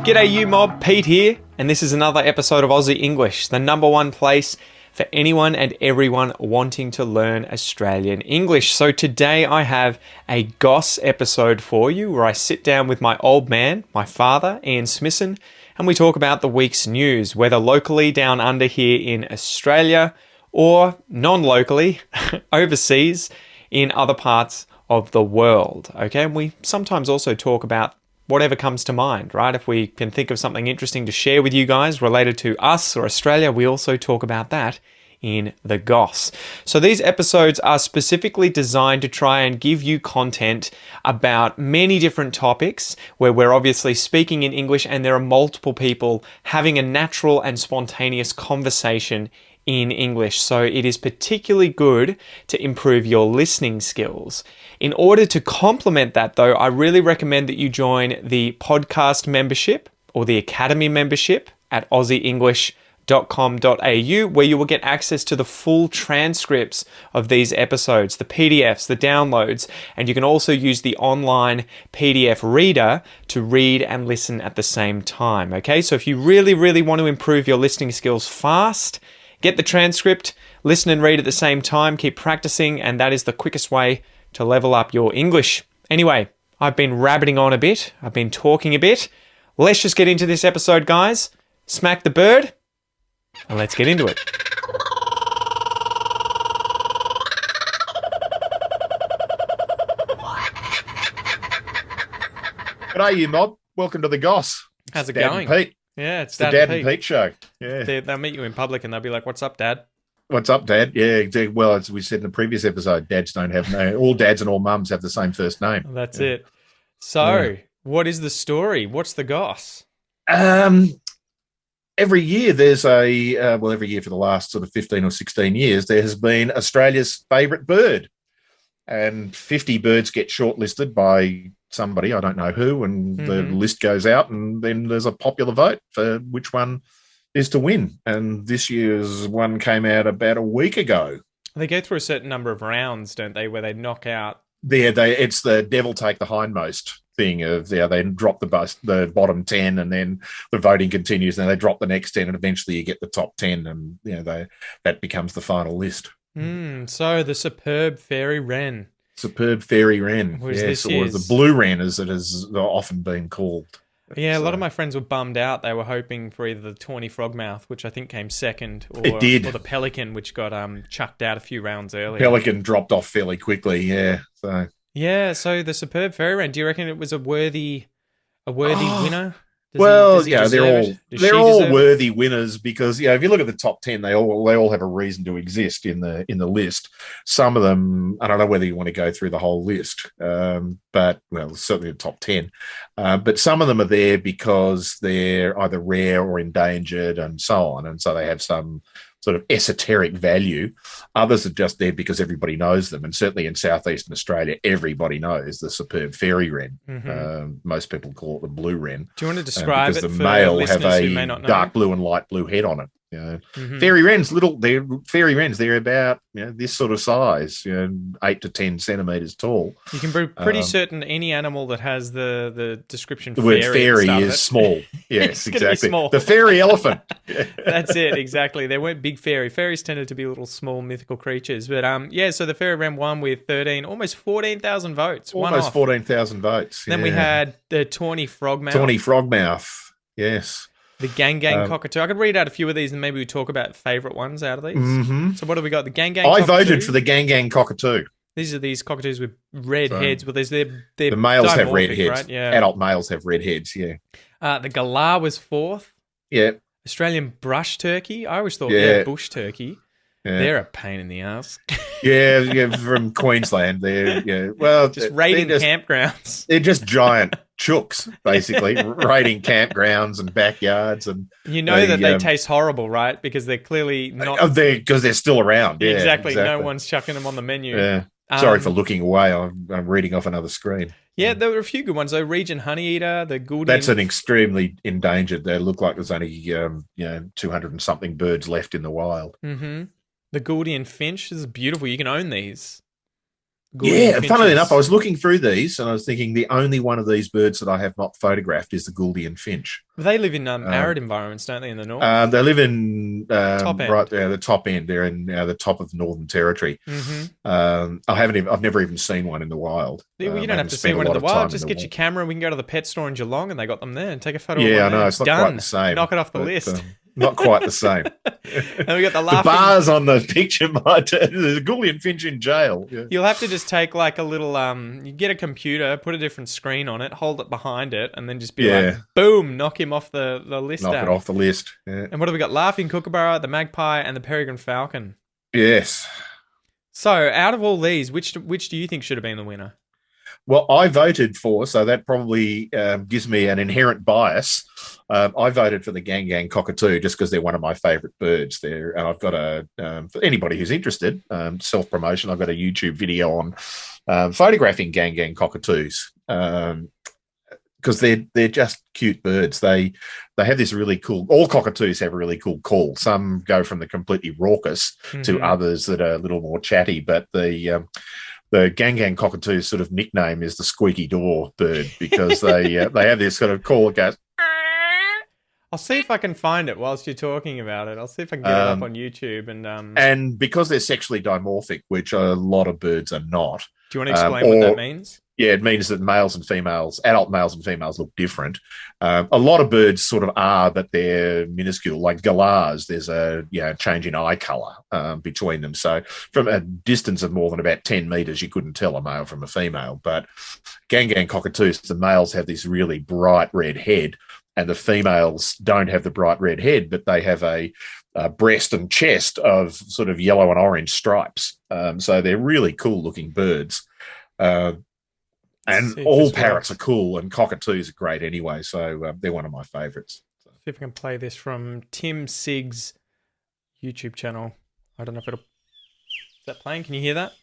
G'day you mob, Pete here, and this is another episode of Aussie English, the number one place for anyone and everyone wanting to learn Australian English. So today I have a Goss episode for you where I sit down with my old man, my father, Ian Smisson, and we talk about the week's news, whether locally down under here in Australia or non-locally overseas in other parts of the world. Okay, and we sometimes also talk about whatever comes to mind, right? If we can think of something interesting to share with you guys related to us or Australia, we also talk about that in the Goss. So these episodes are specifically designed to try and give you content about many different topics where we're obviously speaking in English and there are multiple people having a natural and spontaneous conversation in English. So it is particularly good to improve your listening skills. In order to complement that though, I really recommend that you join the podcast membership or the academy membership at aussieenglish.com.au, where you will get access to the full transcripts of these episodes, the PDFs, the downloads, and you can also use the online PDF reader to read and listen at the same time. Okay, so if you really want to improve your listening skills fast, get the transcript, listen and read at the same time, keep practicing, and that is the quickest way to level up your English. Anyway, I've been rabbiting on a bit. I've been talking a bit. Let's just get into this episode, guys. Smack the bird, and let's get into it. G'day, you mob. Welcome to the Goss. How's it Dad going? And Pete. Yeah, it's The Dad, Dad and and Pete show. Yeah. They'll meet you in public and they'll be like, "What's up, Dad?" What's up, Dad? Yeah, exactly. Well, as we said in the previous episode, dads don't have all dads and all mums have the same first name. That's it. So, what is the story? What's the Goss? Every year there's every year for the last sort of 15 or 16 years, there has been Australia's favourite bird. And 50 birds get shortlisted by somebody, I don't know who, and the list goes out, and then there's a popular vote for which one is to win. And this year's one came out about a week ago. They go through a certain number of rounds, don't they, where they knock out... It's the devil take the hindmost thing of they drop the bottom 10, and then the voting continues, and they drop the next 10, and eventually you get the top 10, and that becomes the final list. So the superb fairywren. Superb fairywren, Yes, or the blue wren as it has often been called. Yeah, a lot of my friends were bummed out. They were hoping for either the tawny frogmouth, which I think came second, or the pelican, which got chucked out a few rounds earlier. Pelican dropped off fairly quickly, yeah. So the superb fairywren. Do you reckon it was a worthy winner? They're all worthy winners because if you look at the top 10, they all have a reason to exist in the list. Some of them, I don't know whether you want to go through the whole list, but certainly the top 10. But some of them are there because they're either rare or endangered and so on, and so they have some sort of esoteric value. Others are just there because everybody knows them, and certainly in southeastern Australia, everybody knows the superb fairywren. Most people call it the blue wren. Do you want to describe it because the for male listeners have who may not a know? dark blue and light blue head on it. Fairywrens, they're about this sort of size, 8 to 10 centimeters tall. You can be pretty certain any animal that has the description the word fairy is small. Yes, exactly. Small. The fairy elephant. That's it, exactly. They weren't big fairy. Fairies tended to be little small mythical creatures. But so the fairywren won with almost 14,000 votes. Almost 14,000 votes. Then we had the tawny frogmouth. Tawny frogmouth, yes. The gang cockatoo. I could read out a few of these and maybe we talk about favourite ones out of these. So what have we got? The gang cockatoo. I voted for the gang cockatoo. These are these cockatoos with red heads. Well, they're the males have red heads. Right? Yeah. Adult males have red heads, yeah. The galah was fourth. Yeah. Australian brush turkey. I always thought they're bush turkey. Yeah. They're a pain in the ass. From Queensland. They're just raiding campgrounds. They're just giant chooks, basically, raiding campgrounds and backyards, and they taste horrible, right? Because they're clearly not. Because they're still around. Yeah, exactly. No one's chucking them on the menu. Yeah. Sorry for looking away. I'm reading off another screen. Yeah, there were a few good ones though. Region honeyeater, the Guardian. That's an extremely endangered. They look like there's only 200 and something birds left in the wild. The Guardian finch. This is beautiful. You can own these. Gouldian Yeah, funnily enough, I finches. was looking through these and I was thinking the only one of these birds that I have not photographed is the Gouldian finch. They live in Um, arid environments, don't they, in the north? they live in Top right end. there, the top end. They're in the top of the Northern Territory. Mm-hmm. I've never even seen one in the wild. Well, you I don't have haven't to see spent a one in lot the of wild. time in Just the get your wild. camera. We can go to the pet store in Geelong, and they got them there, and take a photo of Yeah, one I know there. it's not quite Done. the same. Knock it off the But, list. not quite the same. And we got the The laughing. bars on the picture might the Gouldian finch in jail. Yeah. You'll have to just take like a little you get a computer, put a different screen on it, hold it behind it, and then just be like, boom, knock him off the list Knock out. it off the list. Yeah. And what have we got? Laughing kookaburra, the magpie, and the peregrine falcon. Yes. So, out of all these, which do you think should have been the winner? Well, I voted for, so that probably gives me an inherent bias. I voted for the gang cockatoo just because they're one of my favourite birds. There, and I've got for anybody who's interested, self promotion. I've got a YouTube video on photographing gang cockatoos because they're just cute birds. They have this really cool. All cockatoos have a really cool call. Some go from the completely raucous to others that are a little more chatty, but the gang cockatoo's sort of nickname is the squeaky door bird because they have this sort of call that goes. I'll see if I can find it whilst you're talking about it. I'll see if I can get it up on YouTube and because they're sexually dimorphic, which a lot of birds are not. Do you want to explain what that means? Yeah, it means that males and females, adult males and females, look different. A lot of birds sort of are, but they're minuscule. Like galahs, there's a change in eye colour between them. So from a distance of more than about 10 metres, you couldn't tell a male from a female. But gang cockatoos, the males have this really bright red head, and the females don't have the bright red head, but they have a breast and chest of sort of yellow and orange stripes. So they're really cool looking birds. And all parrots are cool, and cockatoos are great anyway. So they're one of my favourites. So. See if I can play this from Tim Sigg's YouTube channel. I don't know if it'll... Is that playing? Can you hear that?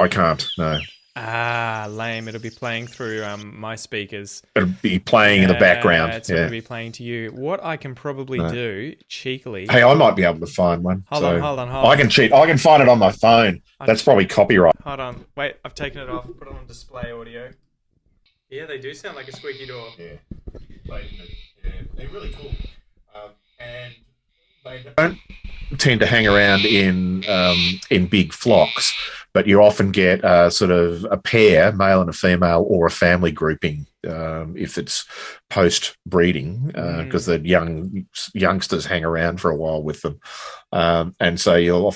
I can't, no. Ah, lame. It'll be playing through my speakers. It'll be playing in the background. It's going to be playing to you. What I can probably do, cheekily... Hey, I might be able to find one. Hold on. I can cheat. I can find it on my phone. That's probably copyright. Hold on. Wait, I've taken it off. Put it on display audio. Yeah, they do sound like a squeaky door. Yeah. They're really cool. And they don't tend to hang around in big flocks, but you often get sort of a pair, male and a female, or a family grouping if it's post-breeding, because the youngsters hang around for a while with them, and so you'll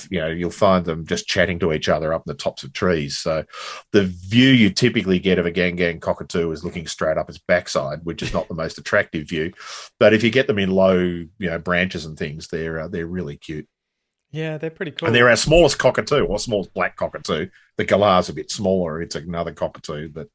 find them just chatting to each other up in the tops of trees. So the view you typically get of a gang cockatoo is looking straight up its backside, which is not the most attractive view. But if you get them in low, branches and things, they're really cute. Yeah, they're pretty cool. And they're our smallest cockatoo, or smallest black cockatoo. The galah's a bit smaller. It's another cockatoo, but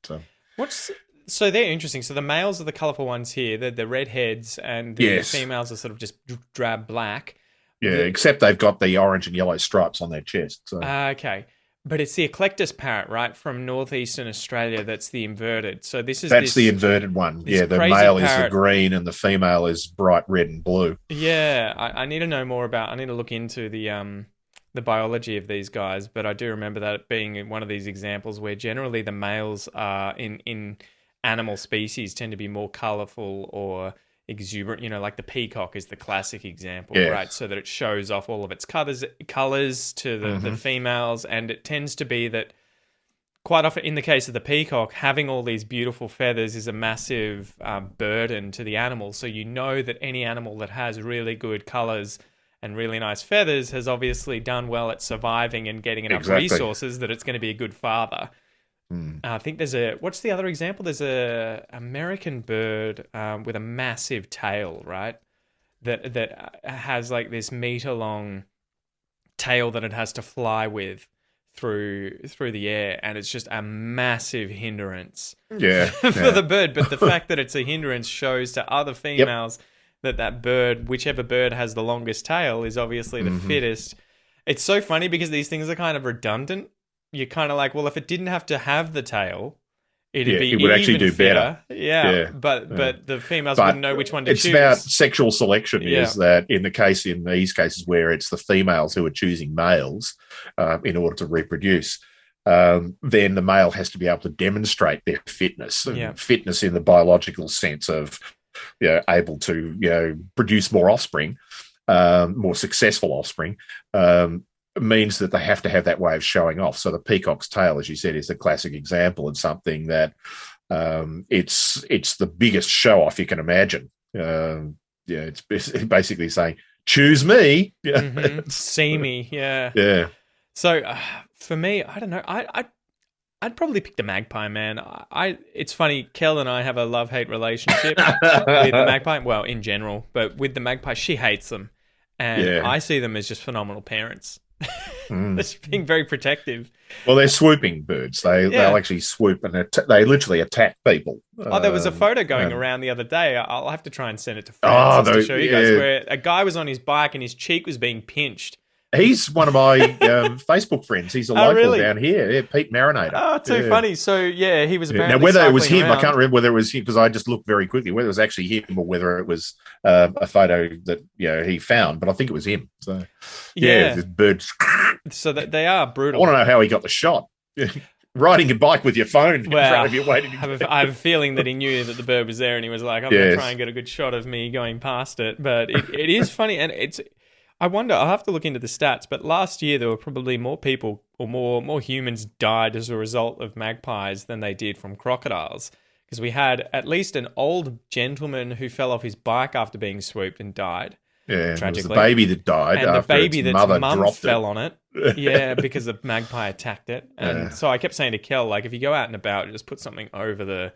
so they're interesting. So the males are the colourful ones here. They're the red heads, and the females are sort of just drab black. Yeah, except they've got the orange and yellow stripes on their chest. So. Okay. But it's the eclectus parrot, right, from northeastern Australia that's the inverted. So that's the inverted one. Yeah, the male is the green and the female is bright red and blue. Yeah, I need to know more about... I need to look into the biology of these guys, but I do remember that being one of these examples where generally the males are in animal species tend to be more colourful or exuberant, like the peacock is the classic example, right? So that it shows off all of its colours to the females, and it tends to be that quite often in the case of the peacock, having all these beautiful feathers is a massive burden to the animal. So you know that any animal that has really good colours and really nice feathers has obviously done well at surviving and getting enough resources that it's going to be a good father. I think what's the other example? There's a American bird with a massive tail, right? That has like this meter-long tail that it has to fly with through the air, and it's just a massive hindrance for the bird. But the fact that it's a hindrance shows to other females that bird, whichever bird has the longest tail, is obviously the fittest. It's so funny because these things are kind of redundant. You're kind of like, well, if it didn't have to have the tail, it would actually do better. Yeah. But the females wouldn't know which one to choose. It's about sexual selection. Is that in these cases where it's the females who are choosing males in order to reproduce. then the male has to be able to demonstrate their fitness, fitness in the biological sense of able to produce more offspring, more successful offspring. Means that they have to have that way of showing off. So the peacock's tail, as you said, is a classic example and something that it's the biggest show off you can imagine. It's basically saying, choose me. See me. Yeah. So for me, I don't know. I'd probably pick the magpie, man. It's funny, Kel and I have a love-hate relationship with the magpie. Well, in general, but with the magpie, she hates them. And I see them as just phenomenal parents. They're just being very protective. Well, they're swooping birds. They'll actually swoop and they literally attack people. Oh, there was a photo going around the other day. I'll have to try and send it to Francis to show you guys, where a guy was on his bike and his cheek was being pinched. He's one of my Facebook friends. He's a local down here. Pete Marinator. Oh, too funny. So, he was apparently now, whether it was him, around. I can't remember whether it was him because I just looked very quickly, whether it was actually him or whether it was a photo that he found, but I think it was him. So, this birds. So that they are brutal. I want to know how he got the shot. Riding a bike with your phone in front of you waiting. I have a feeling that he knew that the bird was there and he was like, I'm going to try and get a good shot of me going past it. But it is funny, and I wonder, I'll have to look into the stats, but last year there were probably more people or more humans died as a result of magpies than they did from crocodiles. Because we had at least an old gentleman who fell off his bike after being swooped and died. Yeah, tragically. It was the baby that died and after the baby its that's mother mum fell it. on it. Yeah, because the magpie attacked it. And so I kept saying to Kel, like, if you go out and about, just put something over the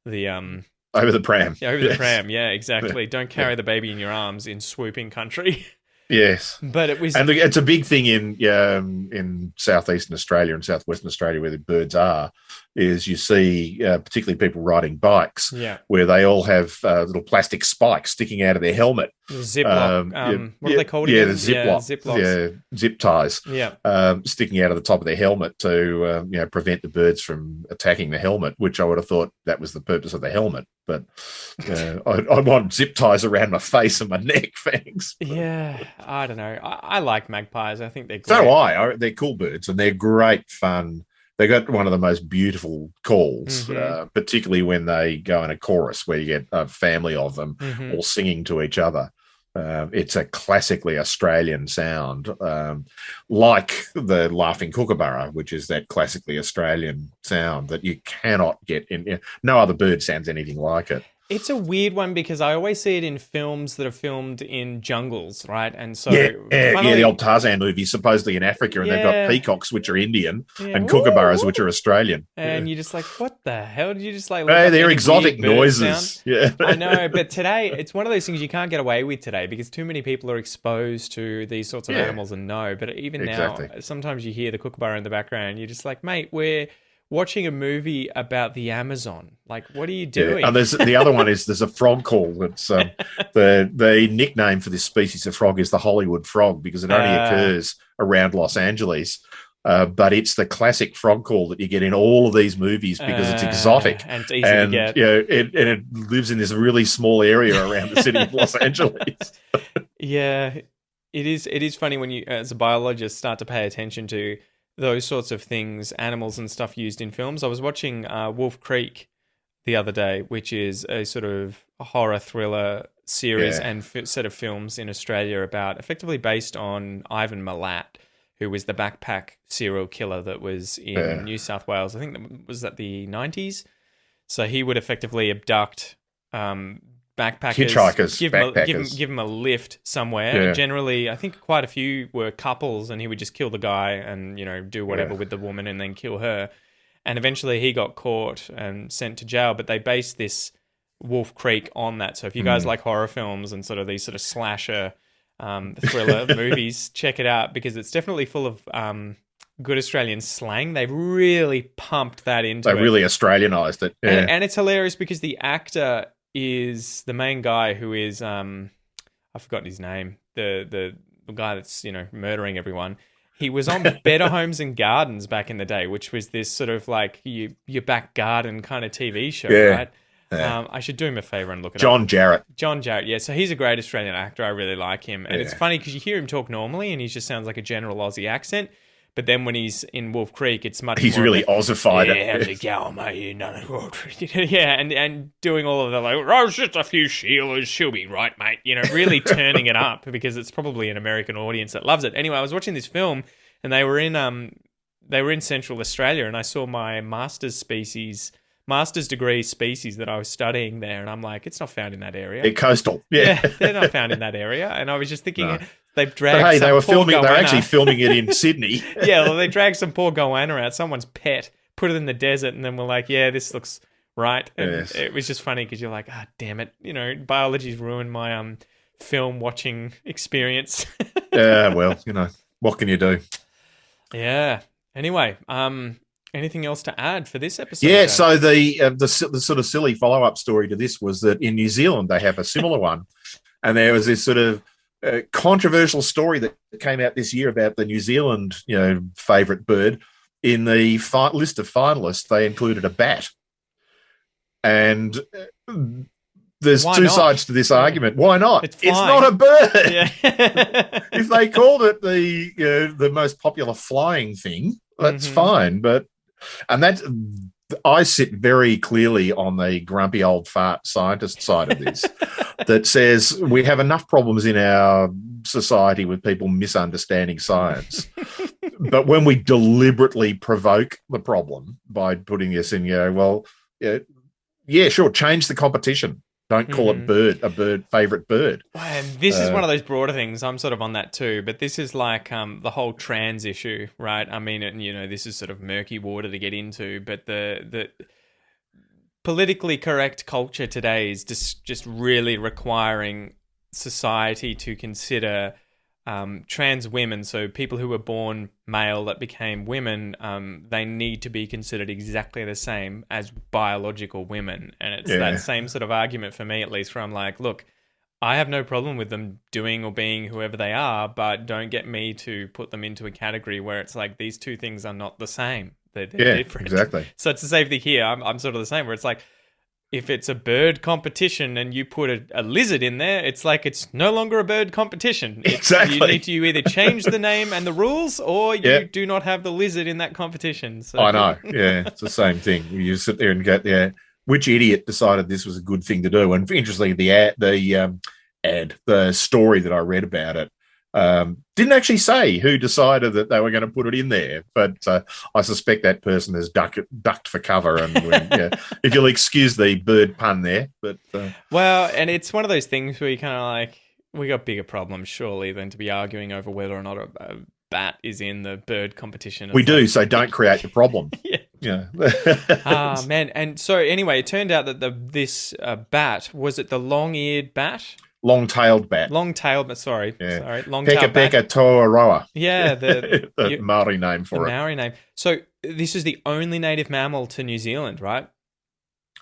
over the pram. Yeah, over the pram. Yeah, exactly. Don't carry the baby in your arms in swooping country. Yes, but it was, and it's a big thing in southeastern Australia and southwestern Australia where the birds are. Is you see particularly people riding bikes, where they all have little plastic spikes sticking out of their helmet. Ziplock. What are they called? Again? The ziplock, zip ties. Sticking out of the top of their helmet to prevent the birds from attacking the helmet. Which I would have thought that was the purpose of the helmet, but I want zip ties around my face and my neck. Thanks. Yeah, I don't know. I like magpies. I think they're great. So do I. They're cool birds and they're great fun. They got one of the most beautiful calls, particularly when they go in a chorus where you get a family of them all singing to each other. It's a classically Australian sound, like the laughing kookaburra, which is that classically Australian sound that you cannot get in. No other bird sounds anything like it. It's a weird one because I always see it in films that are filmed in jungles, right? And so, the old Tarzan movies, supposedly in Africa, and they've got peacocks, which are Indian, and kookaburras, which are Australian. And you're just like, what the hell? Did you just like? They're exotic noises. Yeah, I know, but today it's one of those things you can't get away with today because too many people are exposed to these sorts of animals and know. But even now, sometimes you hear the kookaburra in the background, and you're just like, mate, we're watching a movie about the Amazon. Like, what are you doing? And the other one is there's a frog call that's the nickname for this species of frog is the Hollywood frog because it only occurs around Los Angeles. But it's the classic frog call that you get in all of these movies because it's exotic and it's easy to get. It lives in this really small area around the city of Los Angeles. Yeah, it is funny when you, as a biologist, start to pay attention to those sorts of things, animals and stuff used in films. I was watching Wolf Creek the other day, which is a sort of horror thriller series and set of films in Australia about, effectively based on Ivan Milat, who was the backpack serial killer that was in New South Wales. I think that was at the 90s. So he would effectively abduct backpackers, hitchhikers, give them a lift somewhere. And generally, I think quite a few were couples, and he would just kill the guy and do whatever with the woman, and then kill her. And eventually, he got caught and sent to jail. But they based this Wolf Creek on that. So if you guys like horror films and sort of these sort of slasher thriller movies, check it out because it's definitely full of good Australian slang. They've really pumped that into it. They really Australianized it. Yeah. And it's hilarious because the actor is the main guy who is I've forgotten his name, the guy that's murdering everyone. He was on Better Homes and Gardens back in the day, which was this sort of like your back garden kind of TV show, right? I should do him a favor and look at John Jarratt. John Jarratt, yeah. So he's a great Australian actor. I really like him. And it's funny because you hear him talk normally and he just sounds like a general Aussie accent. But then when he's in Wolf Creek, it's much he's more really Aussified. Yeah, how's it going, mate? Yeah, and doing all of the like, oh, it's just a few Sheilas, she'll be right, mate. Really turning it up because it's probably an American audience that loves it. Anyway, I was watching this film, and they were in Central Australia, and I saw my master's degree species that I was studying there, and I'm like, it's not found in that area. They're coastal. Yeah. They're not found in that area. And I was just thinking, No. they've dragged But hey, some they were poor filming. They're goanna. actually filming it in Sydney. Yeah, well, they dragged some poor goanna out, someone's pet, put it in the desert, and then we're like, yeah, this looks right. And Yes. it was just funny because you're like, damn it, biology's ruined my film watching experience. Yeah, well, what can you do? Yeah. Anyway, anything else to add for this episode? Yeah, Joe? so the sort of silly follow-up story to this was that in New Zealand they have a similar one, and there was this sort of controversial story that came out this year about the New Zealand, favourite bird. In the list of finalists, they included a bat, and there's Why two not? sides to this argument. Why not? It's not a bird. Yeah. If they called it the most popular flying thing, that's fine. And I sit very clearly on the grumpy old fart scientist side of this that says we have enough problems in our society with people misunderstanding science. But when we deliberately provoke the problem by putting this in, sure, change the competition. Don't call it a bird favourite bird. And this is one of those broader things. I'm sort of on that too, but this is like the whole trans issue, right? I mean, this is sort of murky water to get into, but the politically correct culture today is just really requiring society to consider trans women, so people who were born male that became women, they need to be considered exactly the same as biological women. And it's that same sort of argument for me, at least, where I'm like, look, I have no problem with them doing or being whoever they are, but don't get me to put them into a category where it's like these two things are not the same. They're different. Exactly. So it's the same thing here. I'm sort of the same, where it's like, if it's a bird competition and you put a lizard in there, it's like it's no longer a bird competition. Exactly. You either change the name and the rules, or you do not have the lizard in that competition. So. I know. Yeah, it's the same thing. You sit there and go, which idiot decided this was a good thing to do? And interestingly, the story that I read about it didn't actually say who decided that they were going to put it in there, but I suspect that person has ducked for cover. And if you'll excuse the bird pun there, but well, and it's one of those things where you kind of like, we got bigger problems surely than to be arguing over whether or not a bat is in the bird competition. We do, so don't create the problem. Yeah. Man, and so anyway, it turned out that this bat, was it the long-eared bat? Long-tailed bat. Long-tailed, but sorry. Peka Long-tailed bat. Peka Toaroa. Yeah, the Maori name for it. Maori name. So this is the only native mammal to New Zealand, right?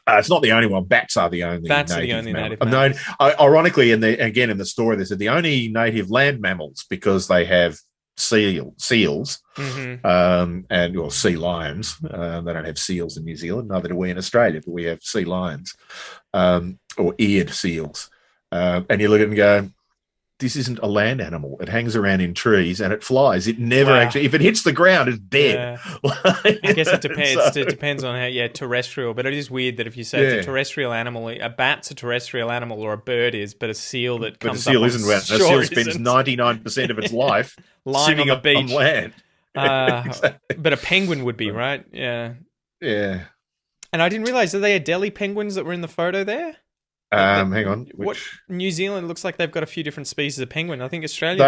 It's not the only one. Bats are the only native mammals. Ironically, in the story, they said the only native land mammals, because they have seals and sea lions. They don't have seals in New Zealand, neither do we in Australia, but we have sea lions or eared seals. And you look at it and go, this isn't a land animal. It hangs around in trees and it flies. It never actually, if it hits the ground, it's dead. I guess it depends. It depends on how, terrestrial. But it is weird that if you say it's a terrestrial animal, a bat's a terrestrial animal, or a bird is, but a seal that comes up. But a seal up isn't. A seal spends 99% of its life lying on the beach. On land. Exactly. But a penguin would be, right? Yeah. Yeah. And I didn't realize, are they Adelie penguins that were in the photo there? Hang on. What New Zealand looks like they've got a few different species of penguin. I think Australia's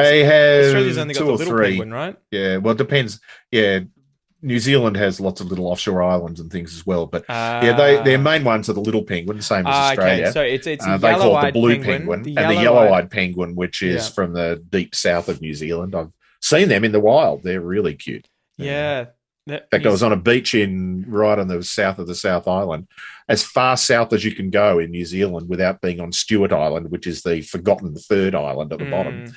only got the little penguin, right? Yeah, well, it depends. Yeah, New Zealand has lots of little offshore islands and things as well, but their main ones are the little penguin, same as Australia. Okay. So it's they call it the blue penguin and the yellow-eyed penguin, which is from the deep south of New Zealand. I've seen them in the wild. They're really cute. Yeah. In fact, I was on a beach right on the south of the South Island, as far south as you can go in New Zealand without being on Stewart Island, which is the forgotten third island at the bottom.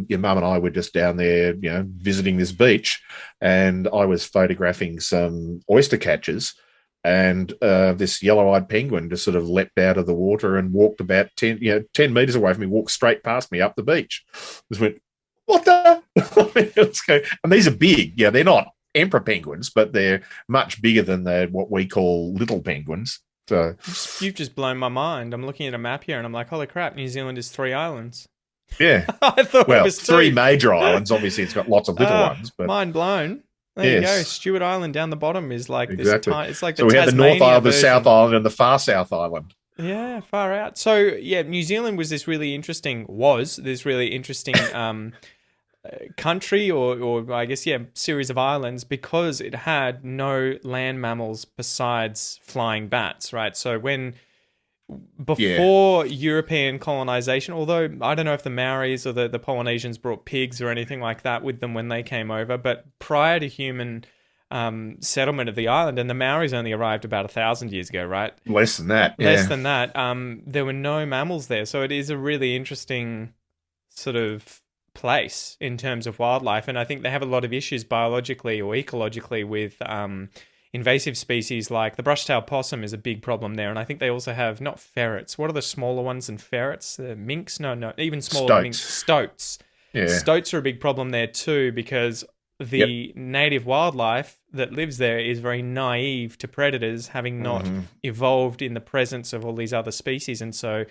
Your mum and I were just down there, visiting this beach, and I was photographing some oyster catchers, and this yellow-eyed penguin just sort of leapt out of the water and walked about 10 metres away from me, walked straight past me up the beach. Just went, what the? And these are big. Yeah, they're not emperor penguins, but they're much bigger than what we call little penguins. So you've just blown my mind. I'm looking at a map here and I'm like, holy crap, New Zealand is 3 islands. Yeah. I thought it was 3 major islands. Obviously, it's got lots of little ones. But mind blown. There you go. Stewart Island down the bottom is like exactly. This. It's like so we have the North Island, the South Island, and the far South Island. Yeah, far out. So yeah, New Zealand was this really interesting country or I guess series of islands because it had no land mammals besides flying bats, right? So before European colonization, although I don't know if the Maoris or the Polynesians brought pigs or anything like that with them when they came over, but prior to human settlement of the island, and the Maoris only arrived about 1,000 years ago, right? Less than that. There were no mammals there. So it is a really interesting sort of place in terms of wildlife, and I think they have a lot of issues biologically or ecologically with invasive species like the brush-tailed possum is a big problem there, and I think they also have not ferrets. What are the smaller ones than ferrets? Minks? No, even smaller minks. Stoats. Yeah. Stoats are a big problem there too because the native wildlife that lives there is very naive to predators, having not evolved in the presence of all these other species, and so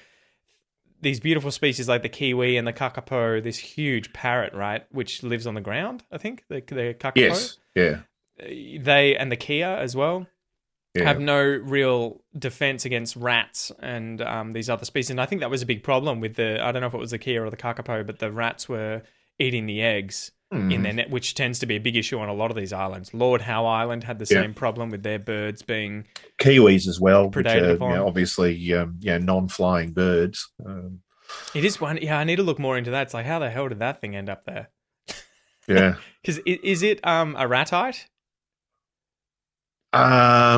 these beautiful species like the kiwi and the kookaburra, this huge parrot, right, which lives on the ground, I think, the kookaburra. Yes, yeah. They, and the kia as well, have no real defense against rats and these other species. And I think that was a big problem with I don't know if it was the kia or the kookaburra, but the rats were eating the eggs in their net, which tends to be a big issue on a lot of these islands. Lord Howe Island had the same problem with their birds being kiwis as well, predated which upon. obviously non-flying birds. It is one. Yeah, I need to look more into that. It's like, how the hell did that thing end up there? Yeah, because is it a ratite?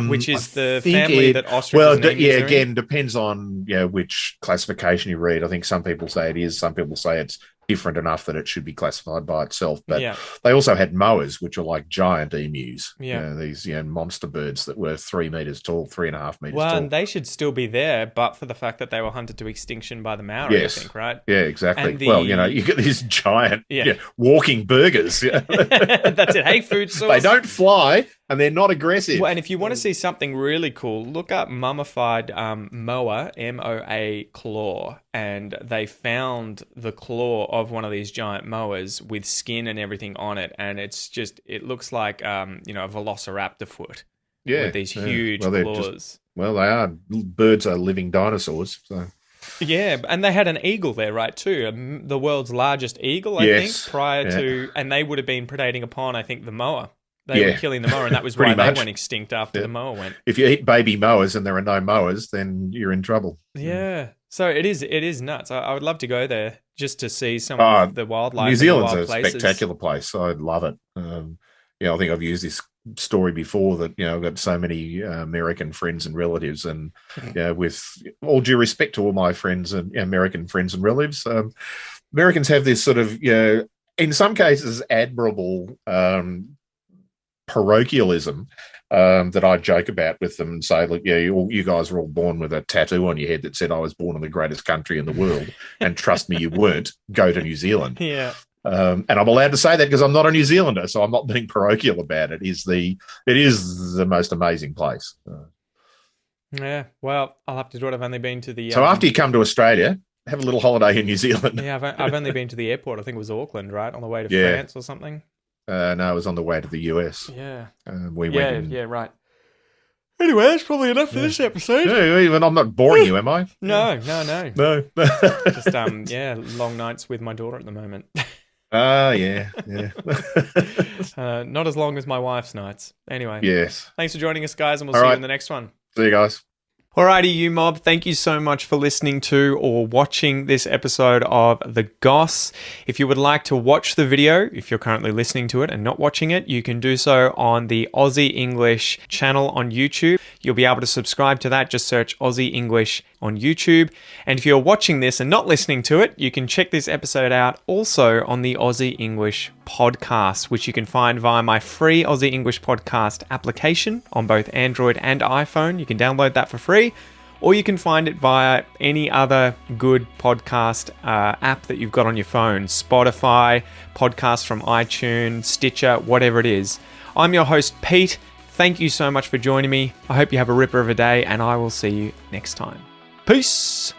Which is the family that ostriches. Well, again, depends on which classification you read. I think some people say it is, some people say it's different enough that it should be classified by itself. But they also had moas, which are like giant emus. These monster birds that were 3 meters tall, 3.5 meters tall. Well, and they should still be there, but for the fact that they were hunted to extinction by the Maori, I think, right? Yeah, exactly. You get these giant walking burgers. That's it. Hey, food source. They don't fly and they're not aggressive. Well, and if you want to see something really cool, look up mummified moa, M-O-A claw, and they found the claw of one of these giant moas with skin and everything on it, and it looks like a velociraptor foot with these huge claws. They are. Birds are living dinosaurs, so... Yeah, and they had an eagle there, right, too. The world's largest eagle, I think, prior to... And they would have been predating upon, I think, the moa. They were killing the moa, and that was why they went extinct after the moa went. If you eat baby moas and there are no moas, then you're in trouble. Yeah. So it is nuts. I would love to go there just to see some of the wildlife. New Zealand's a spectacular place. I'd love it. I think I've used this story before that, I've got so many American friends and relatives, and with all due respect to all my friends and American friends and relatives, Americans have this sort of, in some cases, admirable parochialism that I joke about with them and say, look, you guys were all born with a tattoo on your head that said I was born in the greatest country in the world, and trust me, you weren't. Go to New Zealand. Yeah. And I'm allowed to say that because I'm not a New Zealander, so I'm not being parochial about it. It is the most amazing place. Yeah, well, I'll have to do it. I've only been to the... So after you come to Australia, have a little holiday in New Zealand. Yeah, I've only been to the airport. I think it was Auckland, right? On the way to France or something. No, it was on the way to the US. Yeah. We went. Yeah, right. Anyway, that's probably enough for this episode. Yeah, even I'm not boring you, am I? No. No. Just long nights with my daughter at the moment. Yeah. Not as long as my wife's nights. Anyway. Yes. Thanks for joining us, guys, and we'll see you in the next one. See you guys. Alrighty, you mob, thank you so much for listening to or watching this episode of The Goss. If you would like to watch the video, if you're currently listening to it and not watching it, you can do so on the Aussie English channel on YouTube. You'll be able to subscribe to that. Just search Aussie English on YouTube. And if you're watching this and not listening to it, you can check this episode out also on the Aussie English podcast, which you can find via my free Aussie English podcast application on both Android and iPhone. You can download that for free, or you can find it via any other good podcast app that you've got on your phone. Spotify, podcasts from iTunes, Stitcher, whatever it is. I'm your host, Pete. Thank you so much for joining me. I hope you have a ripper of a day, and I will see you next time. Peace!